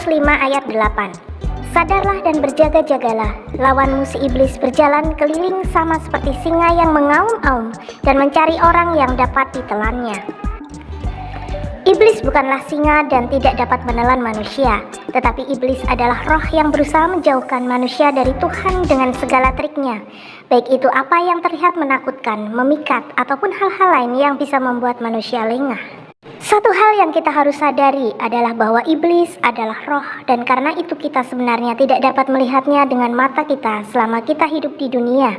Markus 5 ayat 8. Sadarlah dan berjaga-jagalah, lawanmu si iblis berjalan keliling sama seperti singa yang mengaum-aum dan mencari orang yang dapat ditelannya. Iblis bukanlah singa dan tidak dapat menelan manusia, tetapi iblis adalah roh yang berusaha menjauhkan manusia dari Tuhan dengan segala triknya, baik itu apa yang terlihat menakutkan, memikat, ataupun hal-hal lain yang bisa membuat manusia lengah. Satu hal yang kita harus sadari adalah bahwa iblis adalah roh, dan karena itu kita sebenarnya tidak dapat melihatnya dengan mata kita selama kita hidup di dunia.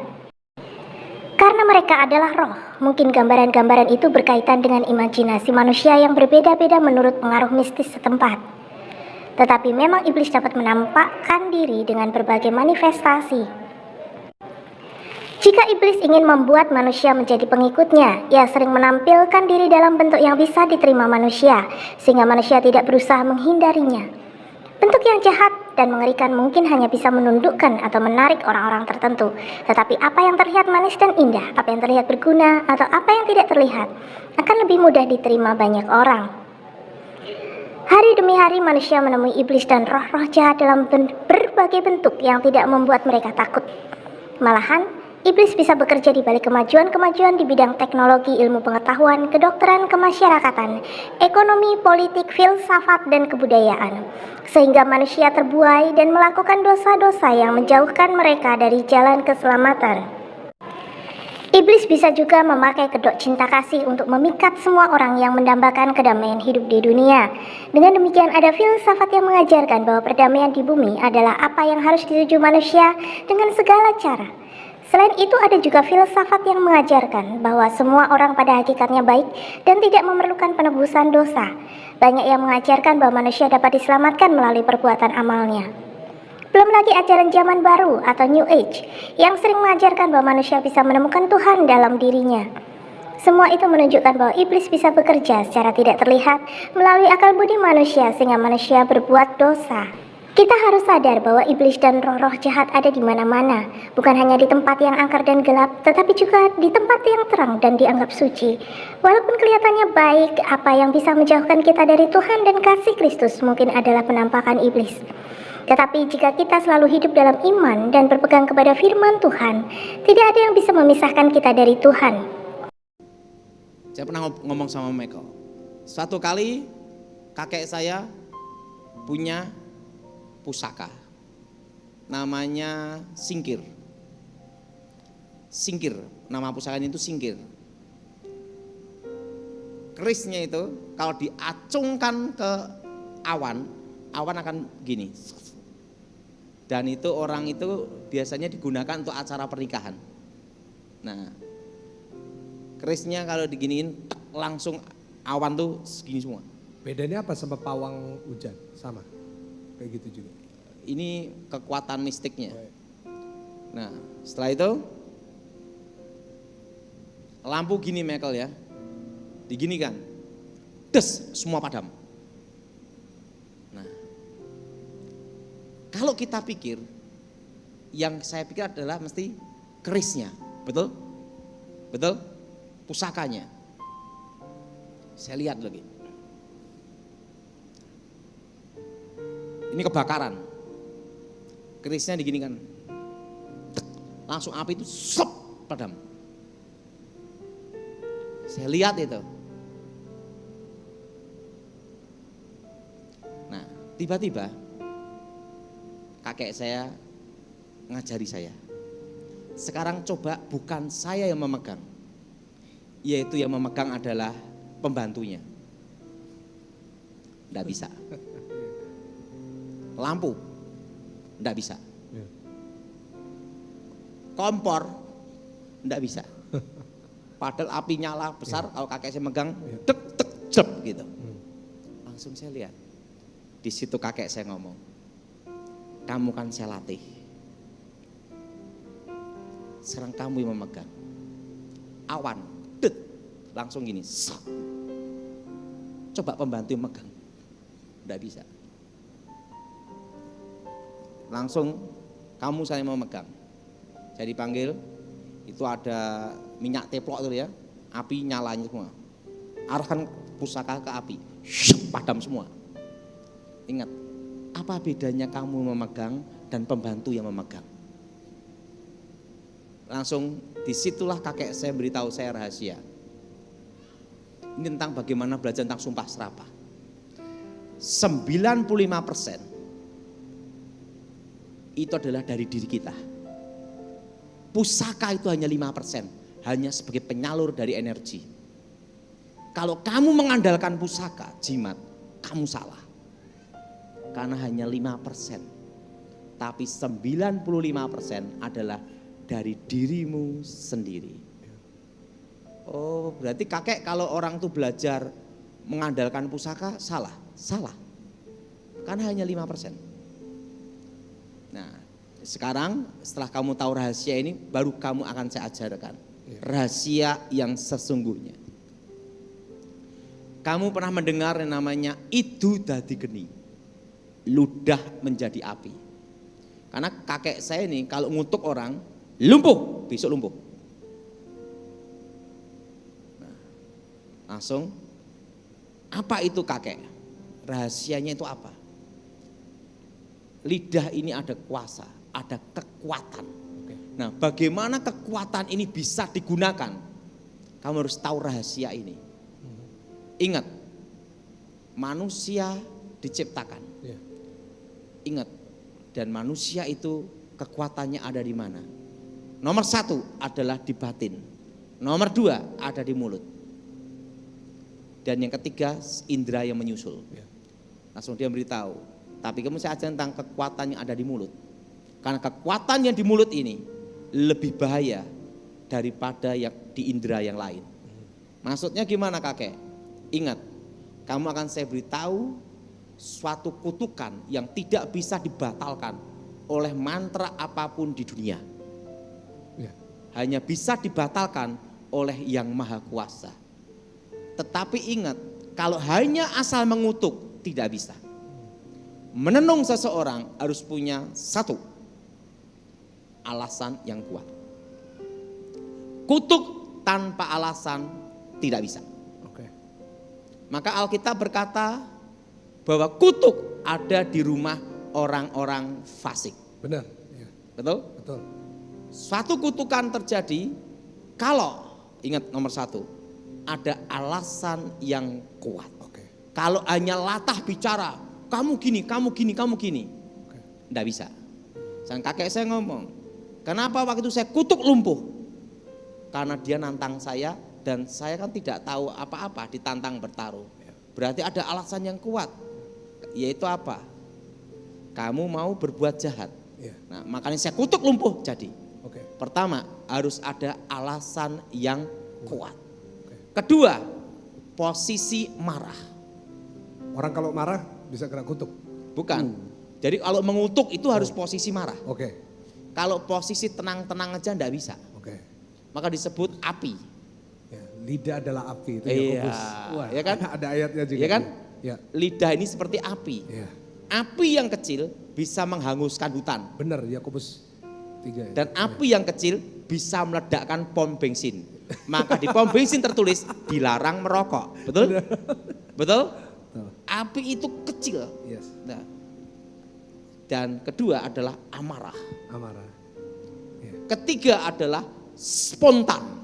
Karena mereka adalah roh, mungkin gambaran-gambaran itu berkaitan dengan imajinasi manusia yang berbeda-beda menurut pengaruh mistis setempat. Tetapi memang iblis dapat menampakkan diri dengan berbagai manifestasi. Jika iblis ingin membuat manusia menjadi pengikutnya, ia sering menampilkan diri dalam bentuk yang bisa diterima manusia, sehingga manusia tidak berusaha menghindarinya. Bentuk yang jahat dan mengerikan mungkin hanya bisa menundukkan atau menarik orang-orang tertentu, tetapi apa yang terlihat manis dan indah, apa yang terlihat berguna, atau apa yang tidak terlihat, akan lebih mudah diterima banyak orang. Hari demi hari manusia menemui iblis dan roh-roh jahat dalam berbagai bentuk yang tidak membuat mereka takut. Malahan, iblis bisa bekerja di balik kemajuan-kemajuan di bidang teknologi, ilmu pengetahuan, kedokteran, kemasyarakatan, ekonomi, politik, filsafat, dan kebudayaan, sehingga manusia terbuai dan melakukan dosa-dosa yang menjauhkan mereka dari jalan keselamatan. Iblis bisa juga memakai kedok cinta kasih untuk memikat semua orang yang mendambakan kedamaian hidup di dunia. Dengan demikian, ada filsafat yang mengajarkan bahwa perdamaian di bumi adalah apa yang harus dituju manusia dengan segala cara. Selain itu, ada juga filsafat yang mengajarkan bahwa semua orang pada hakikatnya baik dan tidak memerlukan penebusan dosa. Banyak yang mengajarkan bahwa manusia dapat diselamatkan melalui perbuatan amalnya. Belum lagi ajaran zaman baru atau New Age yang sering mengajarkan bahwa manusia bisa menemukan Tuhan dalam dirinya. Semua itu menunjukkan bahwa iblis bisa bekerja secara tidak terlihat melalui akal budi manusia sehingga manusia berbuat dosa. Kita harus sadar bahwa iblis dan roh-roh jahat ada di mana-mana, bukan hanya di tempat yang angker dan gelap, tetapi juga di tempat yang terang dan dianggap suci. Walaupun kelihatannya baik, apa yang bisa menjauhkan kita dari Tuhan dan kasih Kristus mungkin adalah penampakan iblis. Tetapi jika kita selalu hidup dalam iman dan berpegang kepada firman Tuhan, tidak ada yang bisa memisahkan kita dari Tuhan. Saya pernah ngomong sama Michael, suatu kali kakek saya punya pusaka, namanya singkir. Singkir, nama pusakanya itu singkir. Kerisnya itu kalau diacungkan ke awan, awan akan gini. Dan itu orang itu biasanya digunakan untuk acara pernikahan. Nah, kerisnya kalau diginiin langsung awan tuh segini semua. Bedanya apa sama pawang hujan? Sama? Kayak gitu juga. Ini kekuatan mistiknya. Nah, setelah itu lampu gini Michael ya, diginikan, des, semua padam. Nah, kalau kita pikir, yang saya pikir adalah mesti kerisnya, betul? Betul? Pusakanya. Saya lihat lagi. Ini kebakaran, kerisnya diginikan, langsung api itu sop padam. Saya lihat itu. Nah, tiba-tiba kakek saya ngajari saya. Sekarang coba bukan saya yang memegang, yaitu yang memegang adalah pembantunya. Nggak bisa. Lampu, enggak bisa. Kompor, enggak bisa. Padahal api nyala besar, kalau kakek saya megang, dek, dek, jep gitu. Langsung saya lihat, di situ kakek saya ngomong, kamu kan saya latih. Sekarang kamu yang memegang. Awan, det, langsung gini, sak. Coba pembantu yang megang, enggak bisa. Langsung kamu saya mau megang. Saya dipanggil, itu ada minyak teplok itu ya, api nyalanya semua. Arahkan pusaka ke api, padam semua. Ingat, Apa bedanya kamu memegang dan pembantu yang memegang? Langsung disitulah kakek saya beritahu saya rahasia. Ini tentang bagaimana belajar tentang sumpah serapah. 95% itu adalah dari diri kita. Pusaka itu hanya 5%, hanya sebagai penyalur dari energi. Kalau kamu mengandalkan pusaka, jimat, kamu salah. Karena hanya 5%. Tapi 95% adalah dari dirimu sendiri. Oh, berarti kakek kalau orang tuh belajar mengandalkan pusaka salah. Salah. Karena hanya 5%. Nah, sekarang setelah kamu tahu rahasia ini, baru kamu akan saya ajarkan rahasia yang sesungguhnya. Kamu pernah mendengar yang namanya idu dadi geni, ludah menjadi api. Karena kakek saya ini kalau ngutuk orang, lumpuh, besok lumpuh. Nah, langsung, apa itu kakek? Rahasianya itu apa? Lidah ini ada kuasa, ada kekuatan. Nah, bagaimana kekuatan ini bisa digunakan? Kamu harus tahu rahasia ini. Ingat, manusia diciptakan. Ingat, dan manusia itu kekuatannya ada di mana? Nomor 1 adalah di batin. Nomor 2 ada di mulut. Dan yang ketiga, indera yang menyusul. Langsung dia beritahu, tapi kamu saya ajarkan tentang kekuatan yang ada di mulut. Karena kekuatan yang di mulut ini lebih bahaya daripada yang di indera yang lain. Maksudnya gimana kakek? Ingat, kamu akan saya beritahu suatu kutukan yang tidak bisa dibatalkan oleh mantra apapun di dunia. Hanya bisa dibatalkan oleh Yang Maha Kuasa. Tetapi ingat, kalau hanya asal mengutuk tidak bisa. Menenung seseorang harus punya satu alasan yang kuat. Kutuk tanpa alasan tidak bisa. Maka Alkitab berkata bahwa kutuk ada di rumah orang-orang fasik. Benar. Betul? Betul. Suatu kutukan terjadi kalau, ingat nomor 1, ada alasan yang kuat. Kalau hanya latah bicara, kamu gini, kamu gini, kamu gini, enggak bisa. Sang kakek saya ngomong, kenapa waktu itu saya kutuk lumpuh? Karena dia nantang saya dan saya kan tidak tahu apa-apa, ditantang bertaruh. Berarti ada alasan yang kuat, yaitu apa? Kamu mau berbuat jahat. Nah, makanya saya kutuk lumpuh jadi. Pertama, harus ada alasan yang kuat. Kedua, posisi marah. Orang kalau marah bisa kena kutuk. Bukan. Jadi kalau mengutuk itu harus posisi marah. Kalau posisi tenang-tenang aja enggak bisa. Maka disebut api. Lidah adalah api itu Yakobus. Wah, ya kan? Ada ayatnya juga. Ya kan? Lidah ini seperti api. Api yang kecil bisa menghanguskan hutan. Benar, Yakobus 3. Dan api yang kecil bisa meledakkan pom bensin. Maka di pom bensin tertulis dilarang merokok. Betul? Betul? Api itu kecil. Nah, dan kedua adalah amarah. Ketiga adalah spontan.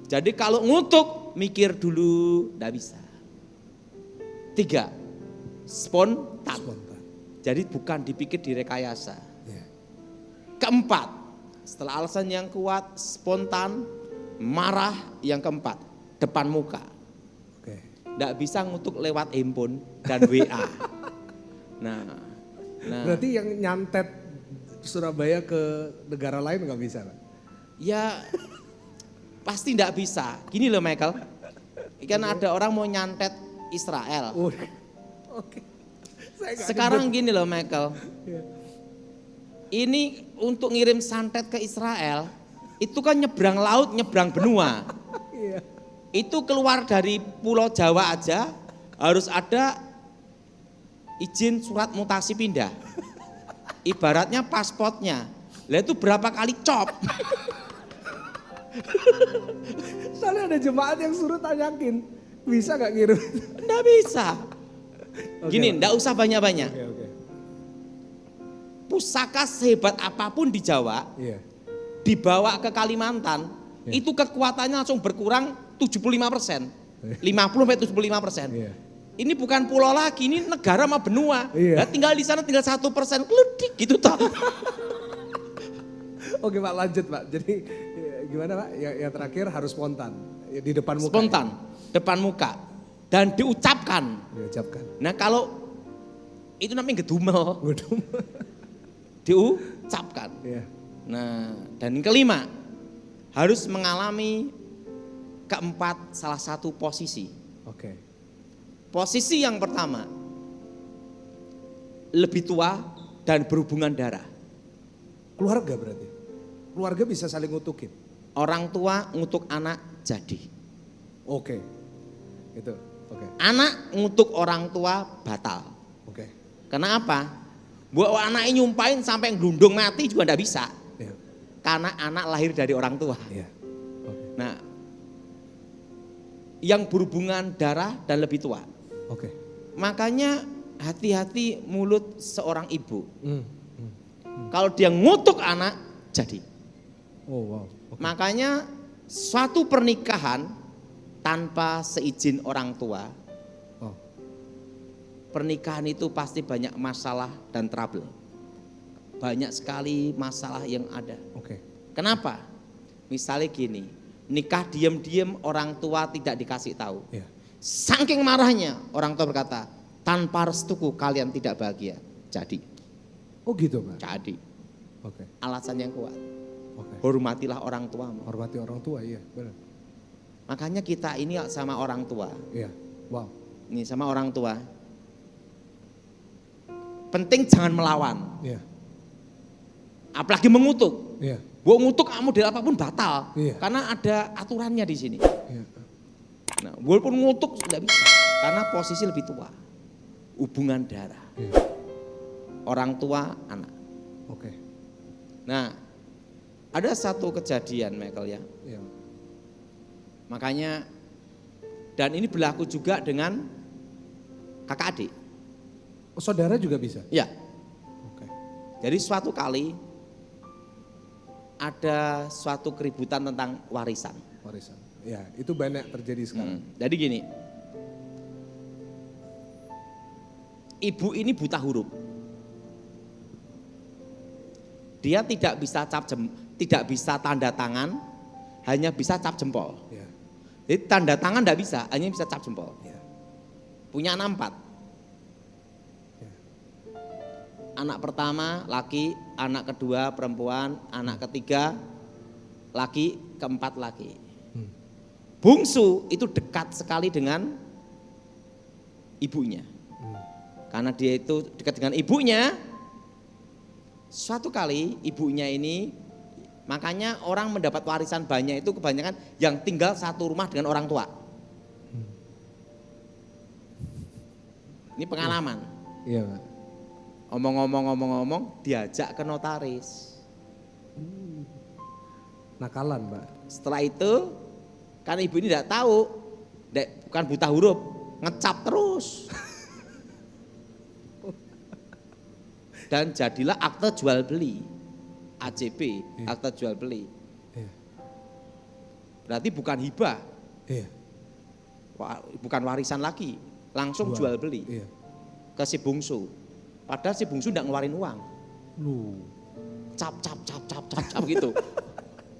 Jadi kalau ngutuk mikir dulu enggak bisa. 3, spontan. Jadi bukan dipikir direkayasa. Keempat, setelah alasan yang kuat, spontan, marah, yang keempat, depan muka. Enggak bisa ngutuk lewat handphone dan WA. Nah. Berarti yang nyantet Surabaya ke negara lain enggak bisa, Pak? Ya pasti enggak bisa. Gini loh Michael, kan ada orang mau nyantet Israel. Sekarang gini loh Michael, ini untuk ngirim santet ke Israel, itu kan nyebrang laut, nyebrang benua. Itu keluar dari Pulau Jawa aja harus ada izin surat mutasi pindah. Ibaratnya pasportnya. Lah itu berapa kali cop. Soalnya ada jemaat yang suruh tanyakin, bisa gak ngirim? Enggak bisa. Gini, enggak usah banyak-banyak. pusaka sehebat apapun di Jawa, Iya. dibawa ke Kalimantan, Iya. itu kekuatannya langsung berkurang 75%. 50-75%. Iya. Ini bukan pulau lagi, ini negara sama benua. Iya. Nah, tinggal di sana tinggal 1%, kledik gitu toh. Oke Pak, lanjut Pak. Jadi gimana Pak? Yang terakhir harus spontan. Di depan muka. Spontan, depan muka. Dan diucapkan. Diucapkan. Nah kalau itu namanya gedumel, Waduh. diucapkan. Iya. Nah dan yang kelima, harus mengalami keempat salah satu posisi. Oke. Posisi yang pertama, lebih tua dan berhubungan darah. Keluarga berarti. Keluarga bisa saling ngutukin. Orang tua ngutuk anak jadi. Oke. Itu. Oke. Anak ngutuk orang tua batal. Oke. Kenapa? Buat anaknya nyumpain sampai gelundung mati juga ndak bisa. Iya. Karena anak lahir dari orang tua. Iya. Oke. Nah, yang berhubungan darah dan lebih tua. Oke. Makanya hati-hati mulut seorang ibu. Hmm. Kalau dia ngutuk anak, jadi. Oh wow. Oke. Makanya suatu pernikahan tanpa seizin orang tua, Oh. pernikahan itu pasti banyak masalah dan trouble. Banyak sekali masalah yang ada. Oke. Kenapa? Misalnya gini, nikah diam-diam orang tua tidak dikasih tahu. Iya. Saking marahnya orang tua berkata, tanpa restuku kalian tidak bahagia. Jadi, Oh gitu Pak. jadi Oke. alasan yang kuat. Oke. Hormatilah orang tuamu. Hormati orang tua, iya benar. Makanya kita ini sama orang tua, Iya. Wow. ini sama orang tua. Penting jangan melawan, Iya. apalagi mengutuk. Iya. Gua ngutuk model apapun batal, Iya. karena ada aturannya di sini. Iya. Nah, walaupun ngutuk tidak bisa, karena posisi lebih tua, hubungan darah, Iya. orang tua anak. Oke. Nah, ada satu kejadian Michael ya, Iya. makanya dan ini berlaku juga dengan kakak adik. Oh, saudara juga bisa. Ya, Oke. jadi suatu kali ada suatu keributan tentang warisan. Warisan. Ya, itu banyak terjadi sekarang. Jadi gini, ibu ini buta huruf. Dia tidak bisa tidak bisa tanda tangan, hanya bisa cap jempol. Ya. Jadi tanda tangan tidak bisa, hanya bisa cap jempol. Ya. Punya anak 4. Ya. Anak pertama laki, anak kedua perempuan, anak ketiga laki, keempat laki. Bungsu itu dekat sekali dengan ibunya. Karena dia itu dekat dengan ibunya. Suatu kali ibunya ini, makanya orang mendapat warisan banyak itu kebanyakan yang tinggal satu rumah dengan orang tua. Ini pengalaman. Iya, Pak. Omong-omong diajak ke notaris. Nakalan, Pak. Setelah itu kan ibu ini tidak tahu, bukan buta huruf, ngecap terus. Dan jadilah akte jual beli, AJB, akte jual beli. Iya. Berarti bukan hibah, Iya. bukan warisan lagi, langsung jual beli Iya. ke si bungsu. Padahal si bungsu tidak ngeluarin uang, Lu. cap gitu.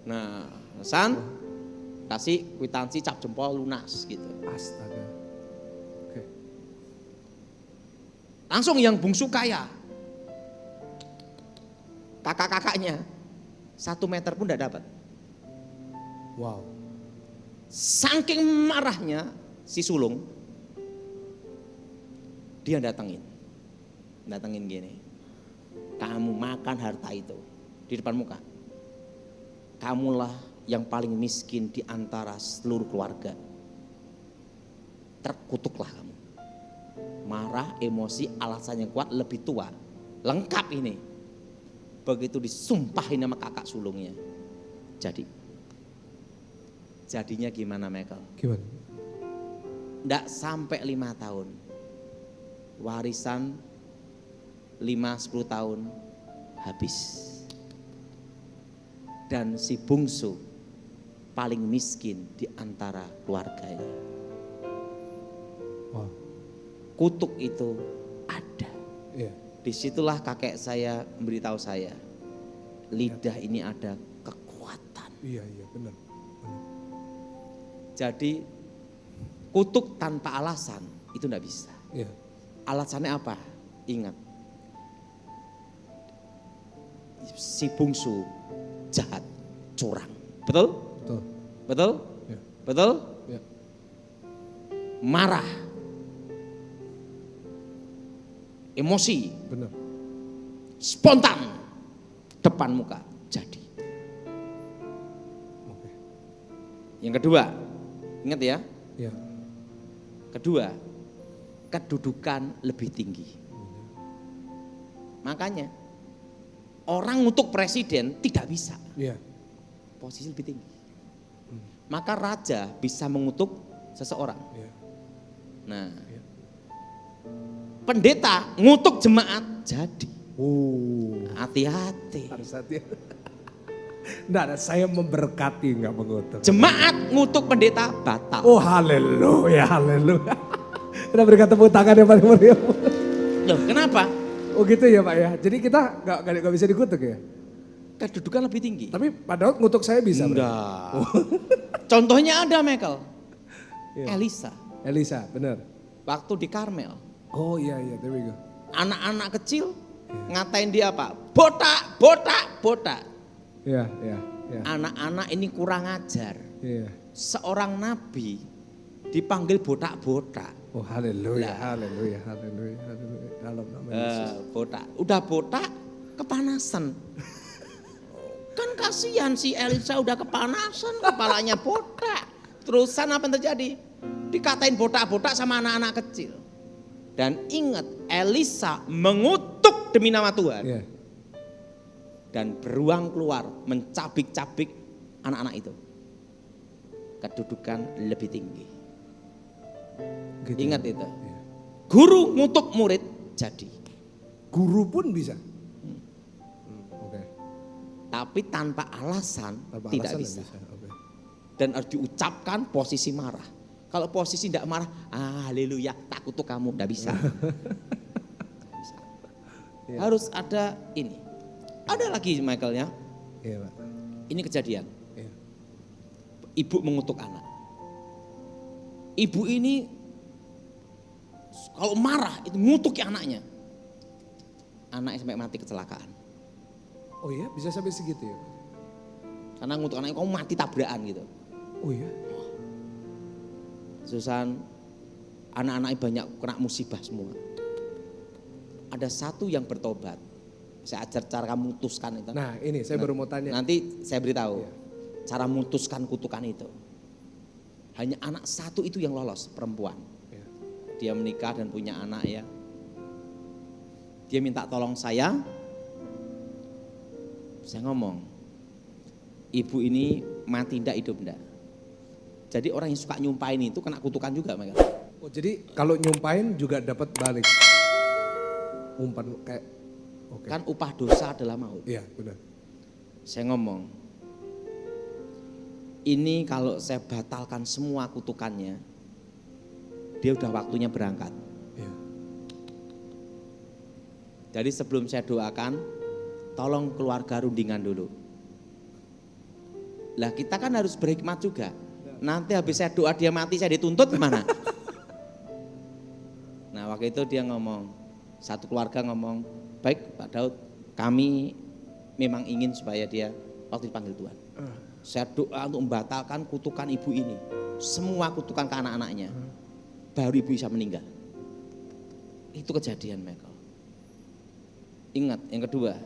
Nah, San kasih kwitansi cap jempol lunas gitu. Astaga. Oke. Langsung yang bungsu kaya, kakak-kakaknya 1 meter pun tidak dapat. Wow. Saking marahnya si sulung, dia datengin gini, kamu makan harta itu di depan muka, kamulah yang paling miskin di antara seluruh keluarga, terkutuklah kamu. Marah, emosi, alasan yang kuat, lebih tua, lengkap ini. Begitu disumpahin sama kakak sulungnya, jadinya gimana Michael? Gimana? Nggak sampai 5 tahun, warisan 5-10 tahun habis. Dan si bungsu paling miskin di antara keluarganya. Wow. Kutuk itu ada. Iya. Disitulah kakek saya memberitahu saya, lidah ini ada kekuatan. Iya, benar. Jadi kutuk tanpa alasan itu enggak bisa. Iya. Alasannya apa? Ingat, si bungsu jahat, curang. Betul? Betul. Betul? Iya. Betul? Iya. Marah. Emosi. Benar. Spontan. Depan muka. Jadi. Oke. Yang kedua, ingat ya. Iya. Kedua, kedudukan lebih tinggi. Makanya orang untuk presiden tidak bisa. Iya. Posisi lebih tinggi. Maka raja bisa mengutuk seseorang. Iya. Nah, Iya. pendeta ngutuk jemaat jadi. Hati-hati. Harus hati. Enggak, saya memberkati enggak mengutuk. Jemaat ngutuk pendeta batal. Oh, haleluya, haleluya. Kita berikan tepuk tangan yang paling meriah. Loh, kenapa? Oh gitu ya Pak ya. Jadi kita nggak bisa dikutuk ya. Kedudukan lebih tinggi. Tapi padahal ngutuk saya bisa. Enggak. Contohnya ada Michael. Iya. Elisa. Elisa, benar. Waktu di Karmel. Oh iya, there we go. Anak-anak kecil ngatain dia apa? Botak, botak, botak. Iya. Anak-anak ini kurang ajar. Iya. Seorang nabi dipanggil botak-botak. Oh haleluya, Lah. haleluya. Dalam nama Yesus. Botak. Udah botak, kepanasan. Kan kasihan si Elisa udah kepanasan, kepalanya botak. Terusan apa yang terjadi? Dikatain botak-botak sama anak-anak kecil. Dan ingat, Elisa mengutuk demi nama Tuhan. Iya. Dan beruang keluar mencabik-cabik anak-anak itu. Kedudukan lebih tinggi. Gitu. Ingat itu. Iya. Guru ngutuk murid jadi. Guru pun bisa. Oke. Tapi tanpa alasan Tanpa tidak alasan bisa. Oke. Dan harus diucapkan posisi marah. Kalau posisi tidak marah, haleluya, tak kutuk kamu, tidak bisa. Nggak bisa. Iya. Harus ada ini. Ada lagi Michaelnya, Iya Pak. ini kejadian. Iya. Ibu mengutuk anak. Ibu ini kalau marah itu ngutuki anaknya. Anaknya sampai mati kecelakaan. Oh iya, bisa sampai segitu ya? Karena ngutuk anaknya, kamu mati tabrakan gitu. Oh iya. Susan, anak-anaknya banyak kena musibah semua. Ada satu yang bertobat. Saya ajar cara kamu mutuskan itu. Nah ini saya baru mau tanya. Nanti saya beritahu Iya. cara memutuskan kutukan itu. Hanya anak satu itu yang lolos, perempuan. Iya. Dia menikah dan punya anak ya. Dia minta tolong saya ngomong, ibu ini mati ndak hidup ndak. Jadi orang yang suka nyumpain itu kena kutukan juga mereka. Oh jadi kalau nyumpain juga dapat balik. Umpan kayak. Oke. Kan upah dosa adalah maut. Iya benar. Saya ngomong, ini kalau saya batalkan semua kutukannya, dia udah waktunya berangkat. Iya. Jadi sebelum saya doakan, tolong keluarga rundingan dulu. Lah kita kan harus berhikmat juga. Nanti habis saya doa dia mati, saya dituntut gimana? Nah waktu itu dia ngomong, satu keluarga ngomong, baik Pak Daud, kami memang ingin supaya dia waktu dipanggil Tuhan. Saya doa untuk membatalkan kutukan ibu ini. Semua kutukan ke anak-anaknya. Baru ibu bisa meninggal. Itu kejadian Michael. Ingat yang kedua,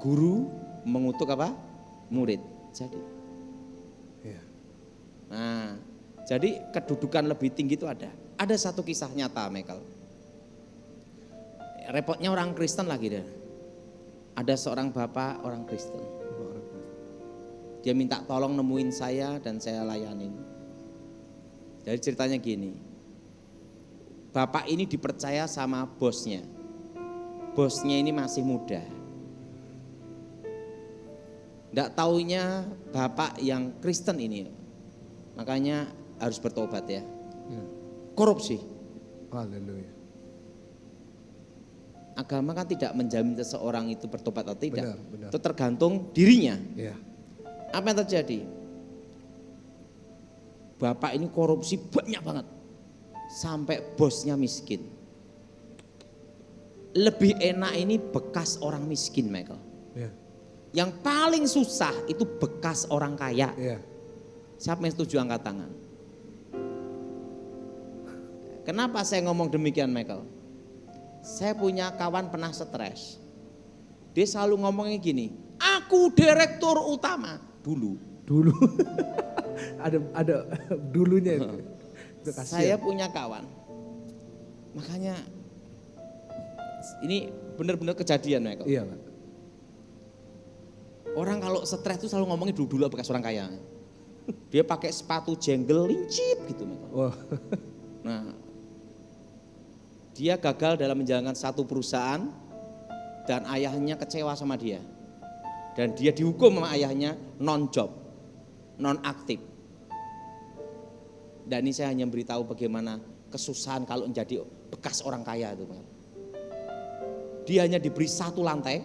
guru mengutuk apa? Murid. Jadi. Iya. Nah, jadi kedudukan lebih tinggi itu ada. Ada satu kisah nyata Michael. Repotnya orang Kristen lagi deh. Ada seorang bapak orang Kristen. Dia minta tolong nemuin saya dan saya layanin. Jadi ceritanya gini. Bapak ini dipercaya sama bosnya. Bosnya ini masih muda. Tidak taunya bapak yang Kristen ini, makanya harus bertobat ya. Ya. Korupsi. Haleluya. Agama kan tidak menjamin seseorang itu bertobat atau tidak. Benar, benar. Itu tergantung dirinya. Ya. Apa yang terjadi? Bapak ini korupsi banyak banget. Sampai bosnya miskin. Lebih enak ini bekas orang miskin, Michael. Ya. Yang paling susah itu bekas orang kaya. Ya. Siapa yang setuju angkat tangan? Kenapa saya ngomong demikian, Michael? Saya punya kawan pernah stres. Dia selalu ngomongnya gini, aku direktur utama dulu. Dulu. ada dulunya itu. Udah kasihan. Saya punya kawan. Makanya ini benar-benar kejadian, Michael. Iya, Pak. Orang kalau stres itu selalu ngomongnya dulu bekas orang kaya. Dia pakai sepatu jenggel lincip gitu, Michael. Wah. Nah, dia gagal dalam menjalankan satu perusahaan dan ayahnya kecewa sama dia. Dan dia dihukum sama ayahnya non-job, non-aktif. Dan ini saya hanya beritahu bagaimana kesusahan kalau menjadi bekas orang kaya itu. Dia hanya diberi satu lantai,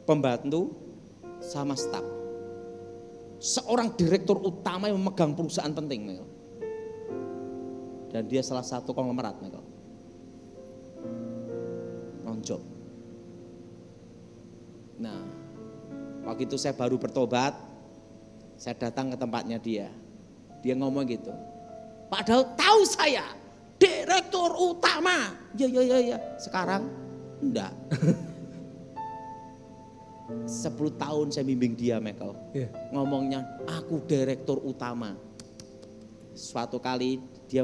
pembantu sama staf. Seorang direktur utama yang memegang perusahaan penting. Dan dia salah satu konglomerat. Non-job. Nah, waktu itu saya baru bertobat, saya datang ke tempatnya dia. Dia ngomong gitu, padahal tahu saya direktur utama. Ya. Sekarang enggak. 10 tahun saya bimbing dia, Michael. Iya. Ngomongnya, aku direktur utama. Suatu kali dia,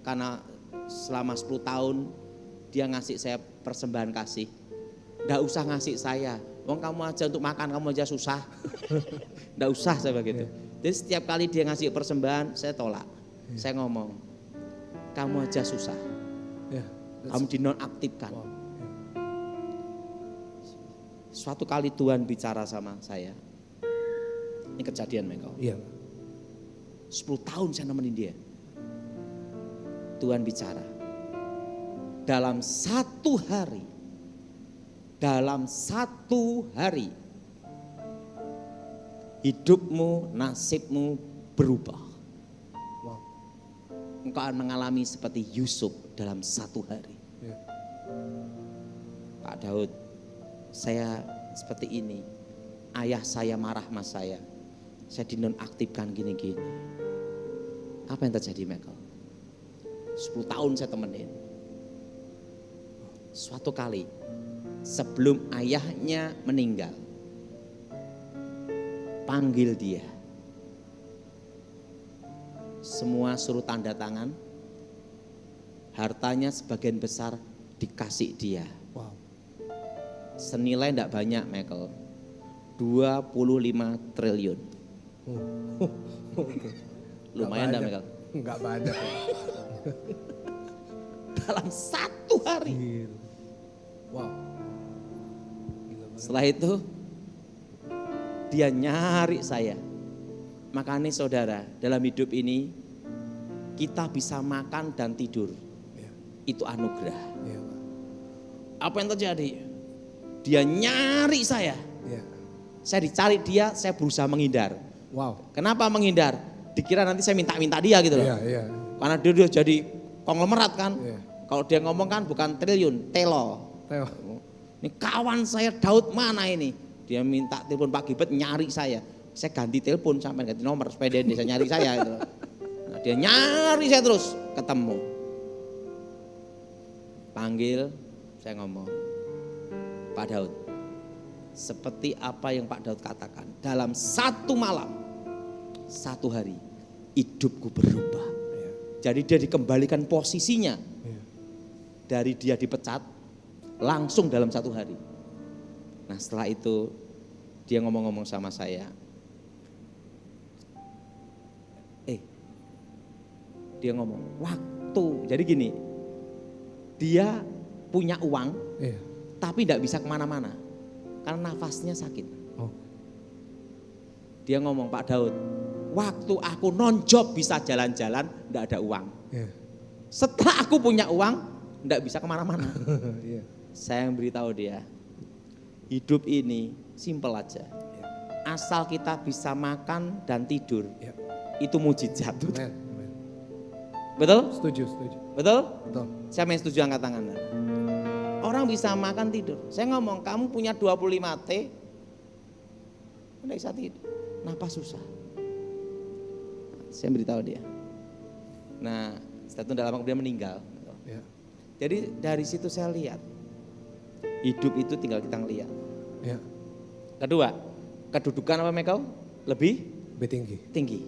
karena selama 10 tahun dia ngasih saya persembahan kasih. Nggak usah ngasih saya, wong kamu aja untuk makan kamu aja susah. Nggak usah saya begitu. Jadi setiap kali dia ngasih persembahan saya tolak. Saya ngomong, kamu aja susah, Ya. kamu dinonaktifkan. Wow. Suatu kali Tuhan bicara sama saya. Ini kejadian, Michael. Iya. 10 tahun saya nemenin dia. Tuhan bicara. Dalam satu hari, hidupmu, nasibmu berubah. Wow. Engkau akan mengalami seperti Yusuf dalam satu hari. Ya. Pak Daud, saya seperti ini. Ayah saya marah sama saya dinonaktifkan gini-gini. Apa yang terjadi, Michael? 10 tahun saya temenin. Suatu kali sebelum ayahnya meninggal, panggil dia. Semua suruh tanda tangan, hartanya sebagian besar dikasih dia. Wow. Senilai tidak banyak, Michael, 25 triliun. Lumayan tidak, Michael? Enggak banyak. Dalam satu hari. Gila. Wow. Gila banget. Setelah itu dia nyari saya. Makanya saudara, dalam hidup ini kita bisa makan dan tidur. Ya. Itu anugerah. Iya, Pak. Apa yang terjadi? Dia nyari saya. Iya. Saya dicari dia, saya berusaha menghindar. Wow. Kenapa menghindar? Dikira nanti saya minta-minta dia gitu loh. Iya, iya. Karena dia udah jadi konglomerat kan. Iya. Kalau dia ngomong kan bukan triliun, telo. Teo. Ini kawan saya Daud mana ini? Dia minta telepon Pak Gibet nyari saya. Saya ganti telepon sampai ganti nomor supaya dia bisa nyari saya gitu loh. Nah, dia nyari saya terus ketemu. Panggil, saya ngomong, Pak Daud, seperti apa yang Pak Daud katakan, dalam satu malam, satu hari, hidupku berubah. Iya. Jadi dia dikembalikan posisinya. Iya. Dari dia dipecat, langsung dalam satu hari. Nah setelah itu, dia ngomong-ngomong sama saya. Dia ngomong, waktu, jadi gini, dia punya uang, Iya. tapi tidak bisa kemana-mana, karena nafasnya sakit. Oh. Dia ngomong, Pak Daud, waktu aku non-job bisa jalan-jalan, enggak ada uang. Ya. Setelah aku punya uang, enggak bisa kemana-mana. Iya. Saya yang beritahu dia, hidup ini simpel aja. Asal kita bisa makan dan tidur, Ya. itu mujizat. Amen. Amen. Betul? Setuju, setuju. Betul? Betul. Siapa yang setuju angkat tangan? Orang bisa makan tidur. Saya ngomong, kamu punya 25 T, enggak bisa tidur. Kenapa susah? Saya beritahu dia. Nah, setelah itu dalam kemudian meninggal. Ya. Jadi dari situ saya lihat, hidup itu tinggal kita ngelihat. Ya. Kedua, kedudukan apa Michael? Lebih Lebih tinggi. tinggi.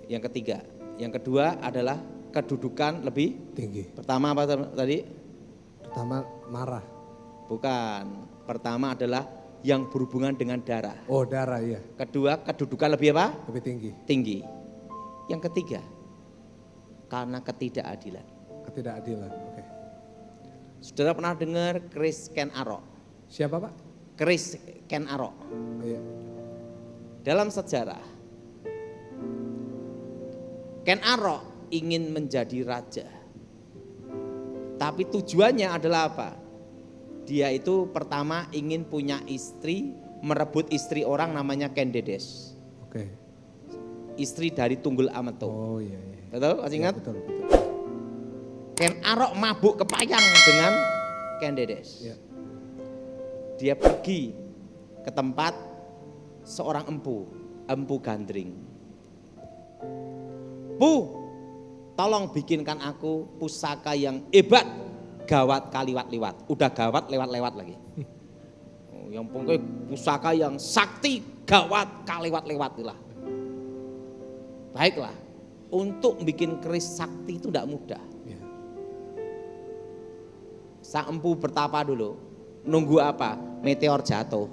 Yang ketiga, yang kedua adalah kedudukan lebih. Tinggi. Pertama apa tadi? Pertama marah. Bukan. Pertama adalah yang berhubungan dengan darah. Oh, darah, iya. Kedua, kedudukan lebih apa? Lebih tinggi. Tinggi. Yang ketiga, karena ketidakadilan. Ketidakadilan. Oke. Saudara pernah dengar Chris Ken Arok? Siapa, Pak? Chris Ken Arok. Iya. Dalam sejarah, Ken Arok ingin menjadi raja. Tapi tujuannya adalah apa? Dia itu pertama ingin punya istri, merebut istri orang namanya Kendedes. Oke. Istri dari Tunggul Ameto. Oh, iya, iya. Betul? Masih Iya, ingat? betul, betul. Ken Arok mabuk kepayang dengan Kendedes. Iya. Dia pergi ke tempat seorang empu gandring. Bu, tolong bikinkan aku pusaka yang hebat, gawat kaliwat-liwat. Udah gawat lewat-lewat lagi. Yang pokoknya pusaka yang sakti, gawat kaliwat-lewat lah. Baiklah, untuk bikin keris sakti itu tidak mudah. Iya. Sang empu bertapa dulu, nunggu apa? Meteor jatuh.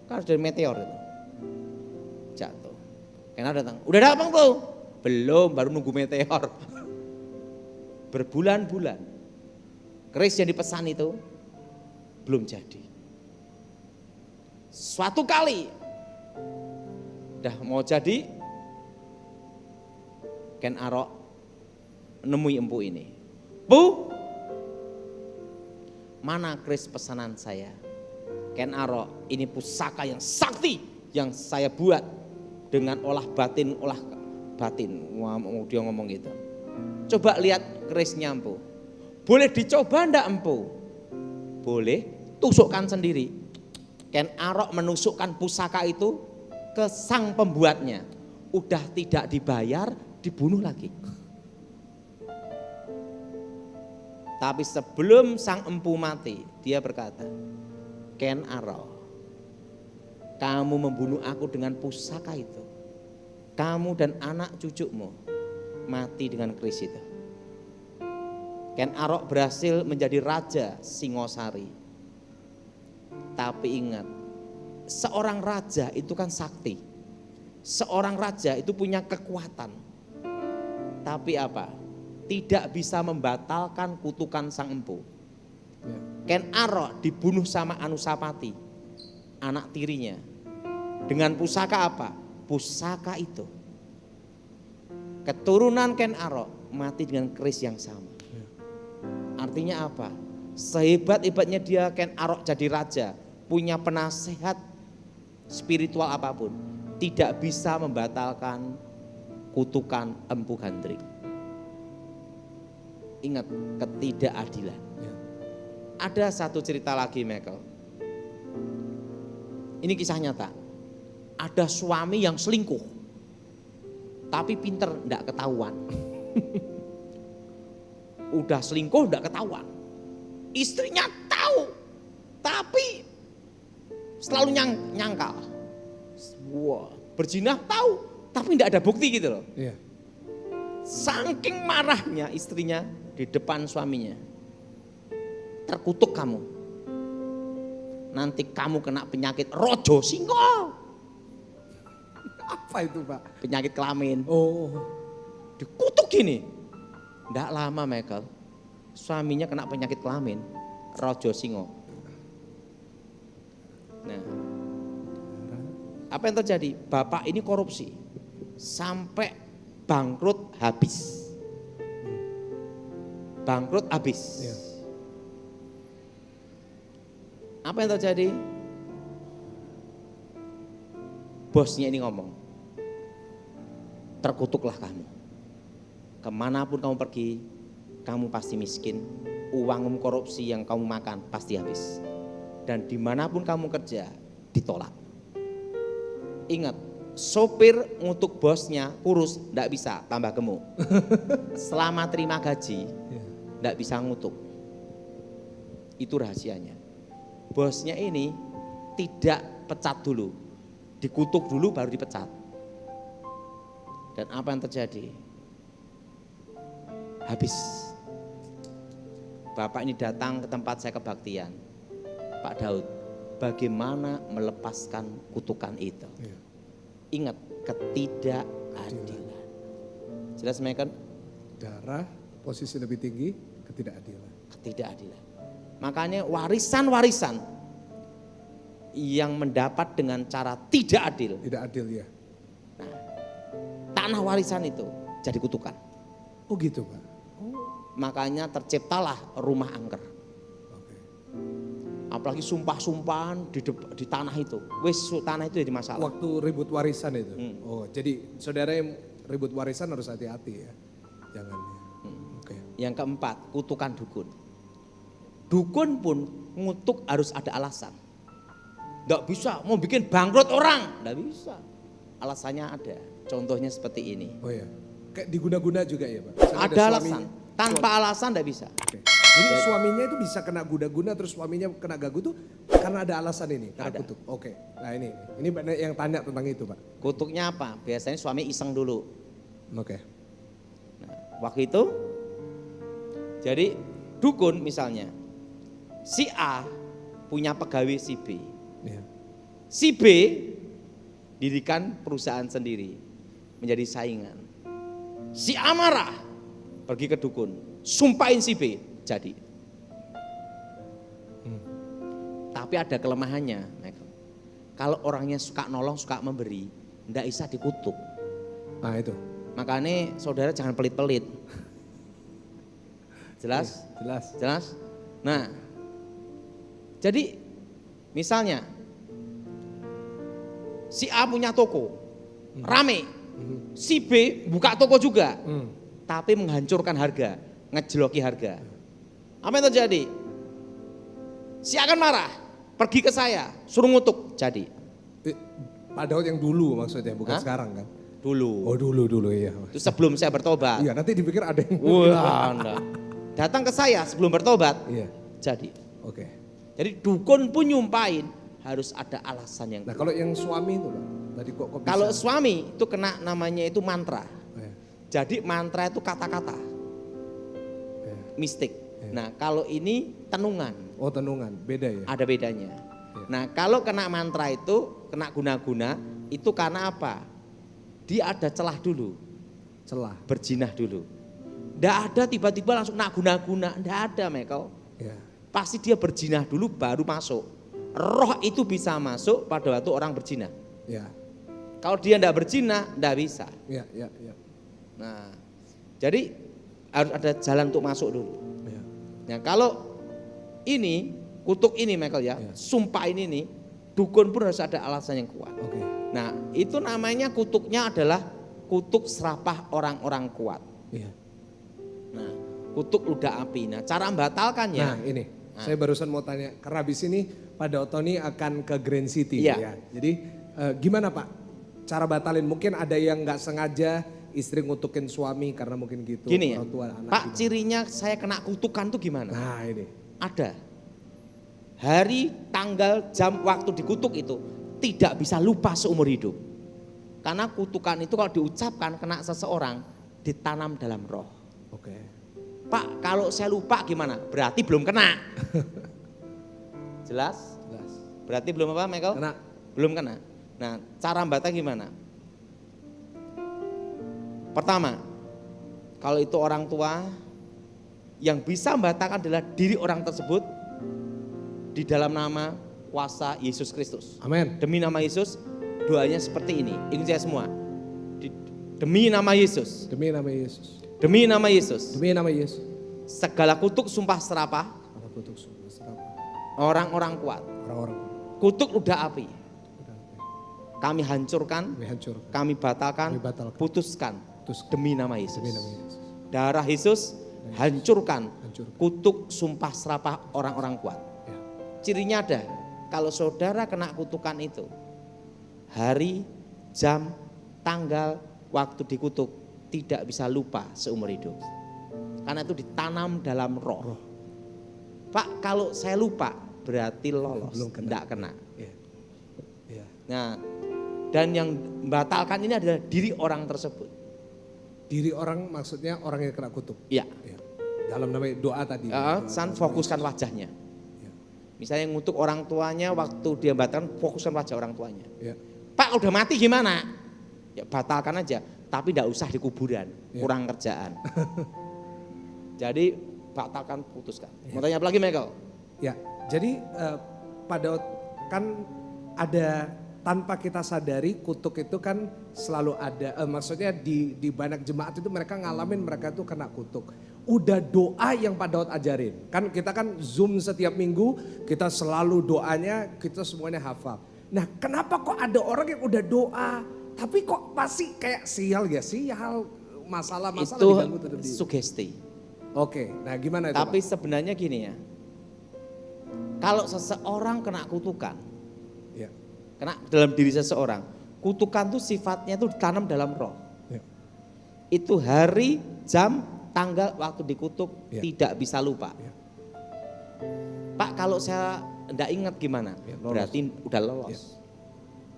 Kan dari meteor itu jatuh. Kena datang, udah datang tuh? Belum, baru nunggu meteor. Berbulan-bulan. Keris yang dipesan itu belum jadi. Suatu kali udah mau jadi, Ken Arok nemui empu ini. Bu, mana keris pesanan saya? Ken Arok, ini pusaka yang sakti yang saya buat dengan olah batin. Wah, dia ngomong gitu. Coba lihat kerisnya empu. Boleh dicoba ndak empu? Boleh, tusukkan sendiri. Ken Arok menusukkan pusaka itu ke sang pembuatnya. Udah tidak dibayar, dibunuh lagi. Tapi sebelum sang empu mati, dia berkata, Ken Arok, kamu membunuh aku dengan pusaka itu. Kamu dan anak cucumu mati dengan keris itu. Ken Arok berhasil menjadi raja Singosari. Tapi ingat, seorang raja itu kan sakti. Seorang raja itu punya kekuatan. Tapi apa? Tidak bisa membatalkan kutukan sang empu. Ya. Ken Arok dibunuh sama Anusapati, anak tirinya. Dengan pusaka apa? Pusaka itu. Keturunan Ken Arok mati dengan keris yang sama. Artinya apa? Sehebat-hebatnya dia Ken Arok jadi raja, punya penasehat spiritual apapun, tidak bisa membatalkan kutukan empu gandring. Ingat, ketidakadilan. Ya. Ada satu cerita lagi, Michael. Ini kisah nyata. Ada suami yang selingkuh, tapi pinter, enggak ketahuan. Udah selingkuh, enggak ketahuan. Istrinya tahu, tapi selalu nyangkal. Wah, berzina tahu, tapi enggak ada bukti gitu loh. Iya. Saking marahnya istrinya di depan suaminya. Terkutuk kamu. Nanti kamu kena penyakit rojo singo. Apa itu, Pak? Penyakit kelamin. Oh. Dikutuk gini. Nggak lama Michael, suaminya kena penyakit kelamin, rojo singo. Nah, Apa yang terjadi? Bapak ini korupsi sampai bangkrut habis. Bangkrut habis. Iya. Apa yang terjadi? Bosnya ini ngomong, terkutuklah kamu. Kemanapun kamu pergi, kamu pasti miskin. Uangmu korupsi yang kamu makan pasti habis. Dan dimanapun kamu kerja, ditolak. Ingat, sopir ngutuk bosnya kurus, enggak bisa tambah gemuk. Selama terima gaji, enggak bisa ngutuk. Itu rahasianya. Bosnya ini tidak pecat dulu, dikutuk dulu baru dipecat. Dan apa yang terjadi? Habis. Bapak ini datang ke tempat saya kebaktian. Pak Daud, bagaimana melepaskan kutukan itu? Iya. Ingat, ketidakadilan. Jelas kan? Darah, posisi lebih tinggi, ketidakadilan. Ketidakadilan. Makanya warisan-warisan yang mendapat dengan cara tidak adil. Tidak adil ya. Tanah warisan itu jadi kutukan. Oh gitu Pak. Makanya terciptalah rumah angker. Oke. Apalagi sumpah-sumpahan di tanah itu. Wis tanah itu jadi masalah. Waktu ribut warisan itu. Oh jadi saudara yang ribut warisan harus hati-hati ya. Jangan ya. Oke. Yang keempat, kutukan dukun. Dukun pun ngutuk harus ada alasan. Nggak bisa, mau bikin bangkrut orang. Nggak bisa. Alasannya ada. Contohnya seperti ini. Oh ya. Kayak diguna-guna juga ya Pak. Misalnya Ada alasan. suaminya. Tanpa alasan nggak bisa. Oke. Jadi suaminya itu bisa kena guna-guna terus suaminya kena gagu tuh karena ada alasan ini. Karena Ada. kutuk. Oke. Nah ini banyak yang tanya tentang itu Pak. Kutuknya apa? Biasanya suami iseng dulu. Oke. Nah, waktu itu, jadi dukun misalnya, si A punya pegawai si B. Iya. Si B dirikan perusahaan sendiri, menjadi saingan. Si A marah, pergi ke dukun, sumpahin si B, jadi. Tapi ada kelemahannya, Michael. Kalau orangnya suka nolong, suka memberi, ndak bisa dikutuk. Nah itu. Makanya saudara jangan pelit-pelit. Jelas? Jelas. Jelas? Nah, jadi misalnya si A punya toko, rame. Si B buka toko juga, tapi menghancurkan harga, ngejeloki harga. Apa yang terjadi? Si A akan marah, pergi ke saya, suruh ngutuk, jadi. Pak Daud yang dulu maksudnya, bukan Hah? sekarang kan? Dulu, Oh dulu iya. itu sebelum saya bertobat. Iya nanti dipikir ada yang. Wah, enggak. Datang ke saya sebelum bertobat, Iya. jadi. Oke. Jadi dukun pun nyumpahin harus ada alasan yang Nah kuat. kalau yang suami itu Pak, tadi kok bisa? Kalau suami itu kena namanya itu mantra. Oh, iya. Jadi mantra itu kata-kata, Iya. mistik. Iya. Nah kalau ini tenungan, Oh tenungan, beda ya? ada bedanya. Nah kalau kena mantra itu, kena guna-guna, itu karena apa? Dia ada celah dulu, Celah. berjinah dulu. Nggak ada tiba-tiba langsung kena guna-guna, nggak ada Michael. Ya. Pasti dia berjinah dulu baru masuk. Roh itu bisa masuk pada waktu orang berjinah. Ya. Kalau dia nggak berjinah, nggak bisa. Ya. Nah, jadi harus ada jalan untuk masuk dulu. Ya. Nah, kalau ini kutuk ini Michael ya, Ya. sumpah ini, dukun pun harus ada alasan yang kuat. Oke. Nah, itu namanya kutuknya adalah kutuk serapah orang-orang kuat. Iya. Nah, kutuk ludah api. Nah, cara membatalkannya. Nah ini, saya barusan mau tanya, karena habis ini Pak Daud Tony akan ke Grand City Iya. ya. Jadi gimana Pak cara batalin? Mungkin ada yang nggak sengaja istri ngutukin suami karena mungkin gitu. Gini ya, orang tua, anak Pak gimana? cirinya saya kena kutukan tuh gimana? Nah ini. Ada. Hari, tanggal, jam, waktu dikutuk itu tidak bisa lupa seumur hidup. Karena kutukan itu kalau diucapkan kena seseorang ditanam dalam roh. Oke. Pak, kalau saya lupa gimana? Berarti belum kena. Jelas? Jelas. Berarti belum apa, Michael? Kena. Belum kena. Nah, cara mbata gimana? Pertama, kalau itu orang tua, yang bisa membatalkan adalah diri orang tersebut di dalam nama kuasa Yesus Kristus. Amin. Demi nama Yesus, doanya seperti ini. Ingat saya semua. Demi nama Yesus. Demi nama Yesus. Demi nama Yesus. Demi nama Yesus. Segala kutuk sumpah serapah Kalau kutuk sumpah serapah. orang-orang kuat. Orang-orang Kutuk ludah api. Kami hancurkan, kami hancur. kami batalkan, Kami batalkan. putuskan Putuskan. demi nama Yesus. Demi nama Yesus. Darah Yesus hancurkan, Hancur. kutuk sumpah serapah orang-orang kuat. Ya. Cirinya ada, kalau saudara kena kutukan itu, hari, jam, tanggal, waktu dikutuk tidak bisa lupa seumur hidup. Karena itu ditanam dalam roh. Pak, kalau saya lupa berarti lolos, Belum kena. tidak kena. Ya. Ya. Nah, dan yang membatalkan ini adalah diri orang tersebut. Diri orang maksudnya orang yang kena kutuk. Iya. Ya. Dalam nama doa tadi. Doa, San doa, fokuskan Yesus. wajahnya. Ya. Misalnya ngutuk orang tuanya, waktu dia batalkan fokuskan wajah orang tuanya. Ya. Pak udah mati gimana? Ya batalkan aja, tapi tidak usah di kuburan, Ya. kurang kerjaan. Jadi batalkan, putuskan. Mau tanya apa lagi Michael? Ya, jadi Pak Daud kan ada tanpa kita sadari kutuk itu kan selalu ada. Maksudnya di banyak jemaat itu mereka ngalamin mereka itu kena kutuk. Udah doa yang Pak Daud ajarin. Kan kita kan Zoom setiap minggu, kita selalu doanya kita semuanya hafal. Nah, kenapa kok ada orang yang udah doa tapi kok masih kayak sial masalah-masalah Itu diganggu tetap di. sugesti. Oke, nah gimana itu Tapi Pak? sebenarnya gini ya, kalau seseorang kena kutukan, Ya, kena dalam diri seseorang, kutukan itu sifatnya itu ditanam dalam roh. ya, Itu hari, jam, tanggal, waktu dikutuk Ya. tidak bisa lupa. Ya. Pak kalau saya tidak ingat gimana? Ya, lolos. Berarti udah lolos.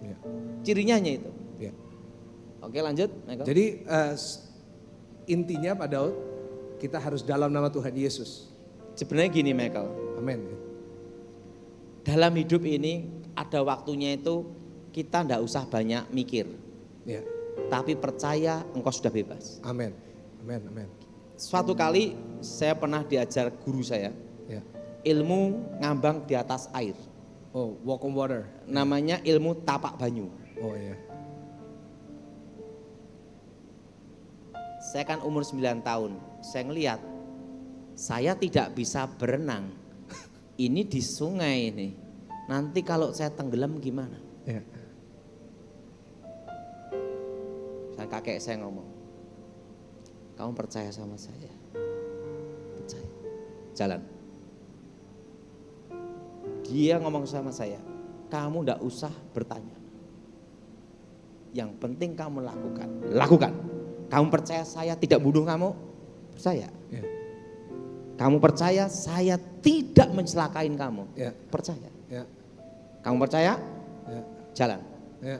ya, Cirinya hanya itu. ya. Oke lanjut Michael. Jadi intinya Pak Daud, kita harus dalam nama Tuhan Yesus. Sebenarnya gini Michael, Amin. dalam hidup ini ada waktunya itu kita tidak usah banyak mikir. Ya, Tapi percaya engkau sudah bebas. amin. Amin, amin. Suatu kali saya pernah diajar guru saya, Ya. ilmu ngambang di atas air. Oh, walk on water. Namanya ilmu tapak banyu. Oh ya. Saya kan umur 9 tahun, saya ngelihat saya tidak bisa berenang. Ini di sungai ini. Nanti kalau saya tenggelam gimana? Ya. Saya kakek saya ngomong, kamu percaya sama saya? Percaya. Jalan. Dia ngomong sama saya, kamu ndak usah bertanya. Yang penting kamu lakukan. Lakukan. Kamu percaya saya tidak bunuh kamu? Percaya. Ya. Kamu percaya saya tidak mencelakain kamu? Ya. Percaya. Ya. Kamu percaya? Ya. Jalan. Ya.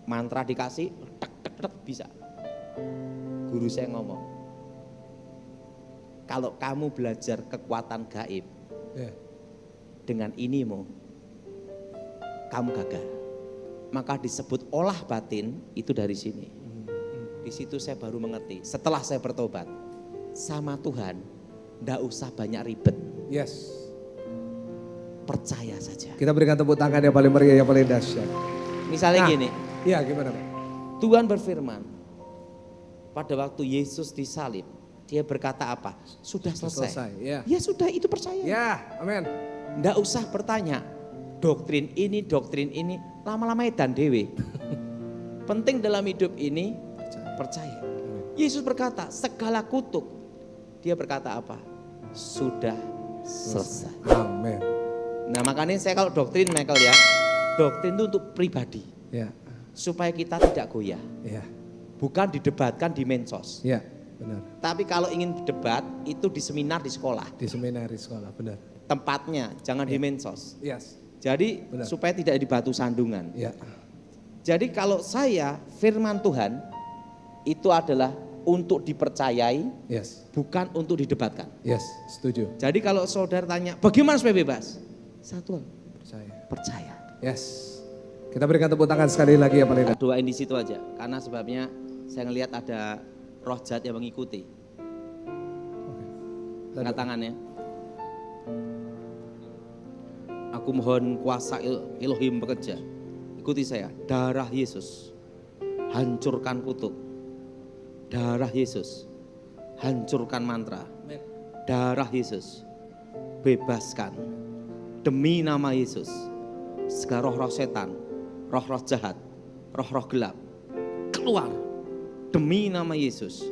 Mantra dikasih, tek tek tek bisa. Guru saya ngomong, kalau kamu belajar kekuatan gaib Ya. dengan inimu, kamu gagal. Maka disebut olah batin itu dari sini. Di situ saya baru mengerti. Setelah saya bertobat sama Tuhan, ndak usah banyak ribet, Yes. percaya saja. Kita berikan tepuk tangan yang paling meriah, yang paling dahsyat. Misalnya Nah, gini, Iya, gimana Pak? Tuhan berfirman, pada waktu Yesus disalib, dia berkata apa? Sudah selesai. Ya. Ya sudah, itu percaya. Ya, amin. Ndak usah bertanya, doktrin ini, lama-lama edan dewe. Penting dalam hidup ini, percaya. Yesus berkata, segala kutuk. Dia berkata apa? Sudah selesai. Amin. Nah makanya saya kalau doktrin Michael ya, doktrin itu untuk pribadi. Ya. Supaya kita tidak goyah. Ya. Bukan didebatkan di mensos. Ya, benar. Tapi kalau ingin debat, itu di seminar di sekolah. Di seminari sekolah, benar. Tempatnya, jangan di mensos. Yes. Jadi Benar. supaya tidak di batu sandungan. Ya. Jadi kalau saya firman Tuhan itu adalah untuk dipercayai, Yes. bukan untuk didebatkan. Yes, setuju. Jadi kalau saudara tanya, bagaimana supaya bebas? Satu, Percaya. percaya. Yes. Kita berikan tepuk tangan sekali lagi yang paling dahsyat. Doain di situ aja, karena sebabnya saya ngelihat ada roh jahat yang mengikuti. Angkat tangannya. Aku mohon kuasa Elohim bekerja. ikuti saya. Darah Yesus, hancurkan kutuk. Darah Yesus, hancurkan mantra. Darah Yesus, bebaskan. Demi nama Yesus, segala roh-roh setan, roh-roh jahat, roh-roh gelap, keluar. Demi nama Yesus,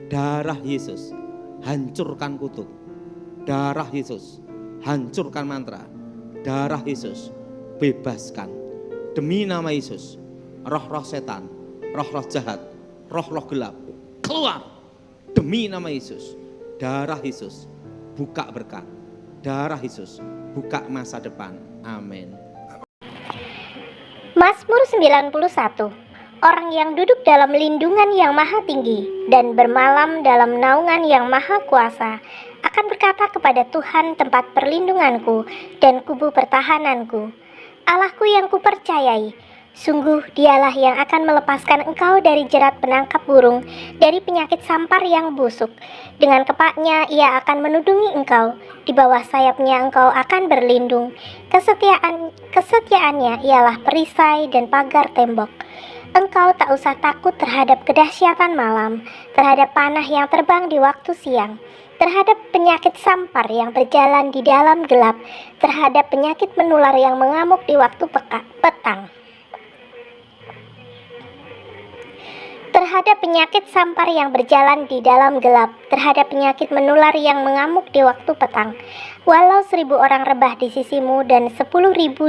darah Yesus, hancurkan kutuk. Darah Yesus, hancurkan mantra. Darah Yesus, bebaskan. Demi nama Yesus, roh-roh setan, roh-roh jahat, roh-roh gelap, keluar. Demi nama Yesus, darah Yesus, buka berkat. Darah Yesus, buka masa depan. Amin. Mazmur 91. Orang yang duduk dalam lindungan yang maha tinggi dan bermalam dalam naungan yang maha kuasa akan berkata kepada Tuhan tempat perlindunganku dan kubu pertahananku, Allahku yang kupercayai, sungguh dialah yang akan melepaskan engkau dari jerat penangkap burung, dari penyakit sampar yang busuk. Dengan kepaknya ia akan menudungi engkau, di bawah sayapnya engkau akan berlindung. Kesetiaannya ialah perisai dan pagar tembok. Engkau tak usah takut terhadap kedahsyatan malam, terhadap panah yang terbang di waktu siang, terhadap penyakit sampar yang berjalan di dalam gelap, terhadap penyakit menular yang mengamuk di waktu petang. Terhadap penyakit sampar yang berjalan di dalam gelap, terhadap penyakit menular yang mengamuk di waktu petang. Walau 1.000 orang rebah di sisimu dan 10.000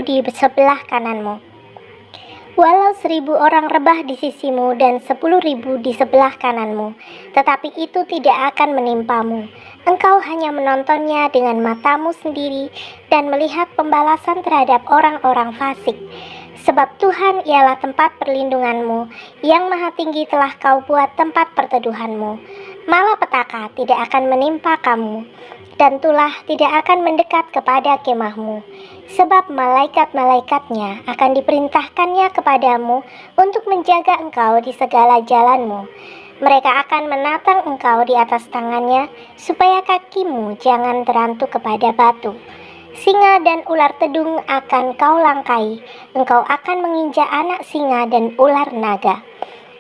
di sebelah kananmu. Walau 1.000 orang rebah di sisimu dan 10.000 di sebelah kananmu, tetapi itu tidak akan menimpamu. Engkau hanya menontonnya dengan matamu sendiri dan melihat pembalasan terhadap orang-orang fasik. Sebab Tuhan ialah tempat perlindunganmu, yang maha tinggi telah kau buat tempat perteduhanmu. Malapetaka tidak akan menimpa kamu, dan tulah tidak akan mendekat kepada kemahmu. Sebab malaikat-malaikatnya akan diperintahkannya kepadamu untuk menjaga engkau di segala jalanmu. Mereka akan menatang engkau di atas tangannya, supaya kakimu jangan terantuk kepada batu. Singa dan ular tedung akan kau langkai, engkau akan menginjak anak singa dan ular naga.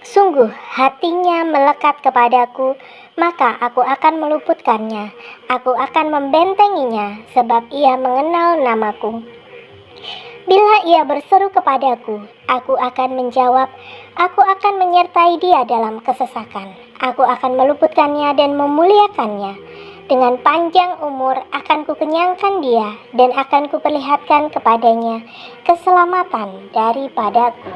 Sungguh hatinya melekat kepadaku, maka aku akan meluputkannya. Aku akan membentenginya, sebab ia mengenal namaku. Bila ia berseru kepadaku, aku akan menjawab. Aku akan menyertai dia dalam kesesakan. Aku akan meluputkannya dan memuliakannya. Dengan panjang umur akan kukenyangkan dia dan akan kuperlihatkan kepadanya keselamatan daripadaku.